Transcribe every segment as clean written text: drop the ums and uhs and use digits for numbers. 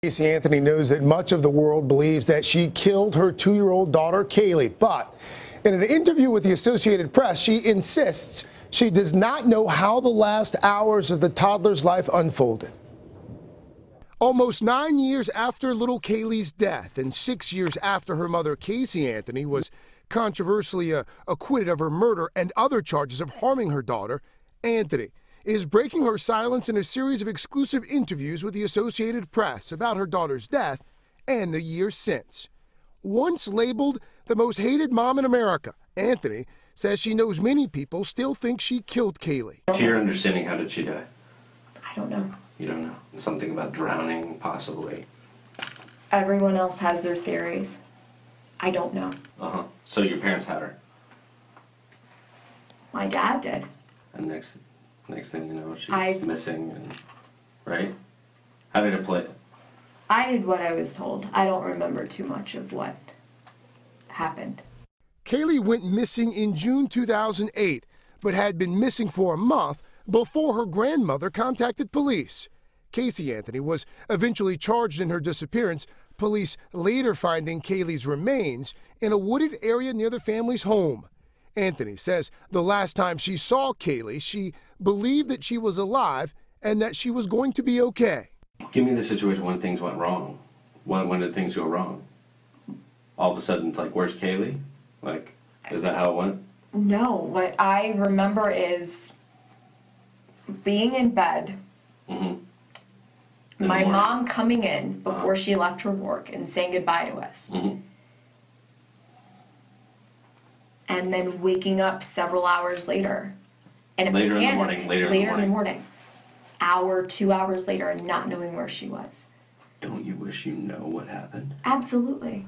Casey Anthony knows that much of the world believes that she killed her 2-year-old daughter, Kaylee. But in an interview with the Associated Press, she insists she does not know how the last hours of the toddler's life unfolded. Almost 9 years after little Kaylee's death and 6 years after her mother, Casey Anthony, was controversially acquitted of her murder and other charges of harming her daughter, Anthony is breaking her silence in a series of exclusive interviews with the Associated Press about her daughter's death and the years since. Once labeled the most hated mom in America, Anthony says she knows many people still think she killed Kaylee. To your understanding, how did she die? I don't know. You don't know? Something about drowning, possibly. Everyone else has their theories. I don't know. Uh-huh. So your parents had her? My dad did. And next thing you know, she's missing, and right? How did it play? I did what I was told. I don't remember too much of what happened. Kaylee went missing in June 2008, but had been missing for a month before her grandmother contacted police. Casey Anthony was eventually charged in her disappearance, police later finding Kaylee's remains in a wooded area near the family's home. Anthony says the last time she saw Kaylee, she believed that she was alive and that she was going to be okay. Give me the situation when things went wrong. When did things go wrong? All of a sudden, it's like, where's Kaylee? Like, is that how it went? No, what I remember is being in bed, my mom coming in before she left her work and saying goodbye to us. And then waking up several hours later. And later in the morning. Hour, 2 hours later, and not knowing where she was. Don't you wish you know what happened? Absolutely.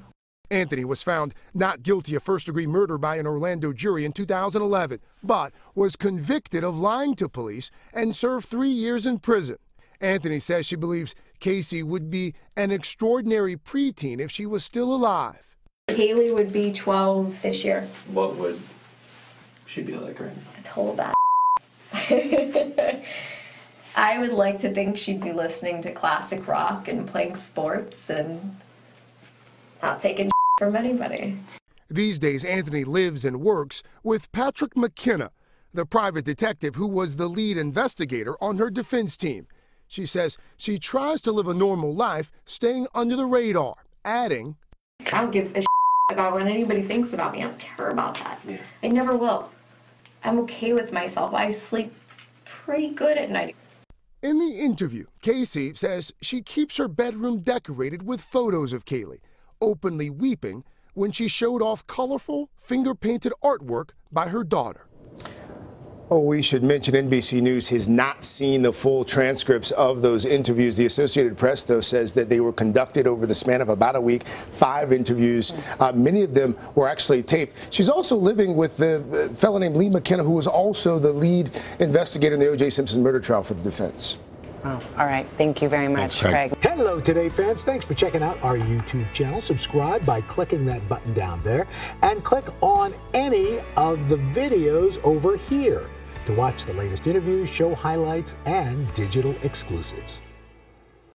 Anthony was found not guilty of first-degree murder by an Orlando jury in 2011, but was convicted of lying to police and served 3 years in prison. Anthony says she believes Casey would be an extraordinary preteen if she was still alive. Kaylee would be 12 this year. What would she be like right now? I told that. I would like to think she'd be listening to classic rock and playing sports and not taking from anybody. These days, Anthony lives and works with Patrick McKenna, the private detective who was the lead investigator on her defense team. She says she tries to live a normal life, staying under the radar, adding, I don't give a about what anybody thinks about me. I don't care about that. Yeah. I never will. I'm okay with myself. I sleep pretty good at night. In the interview, Casey says she keeps her bedroom decorated with photos of Kaylee, openly weeping when she showed off colorful, finger-painted artwork by her daughter. Oh, we should mention NBC News has not seen the full transcripts of those interviews. The Associated Press, though, says that they were conducted over the span of about a week, 5 interviews. Many of them were actually taped. She's also living with the fellow named Lee McKenna, who was also the lead investigator in the O.J. Simpson murder trial for the defense. Oh, all right. Thank you very much, Craig. Hello, Today fans. Thanks for checking out our YouTube channel. Subscribe by clicking that button down there and click on any of the videos over here to watch the latest interviews, show highlights, and digital exclusives.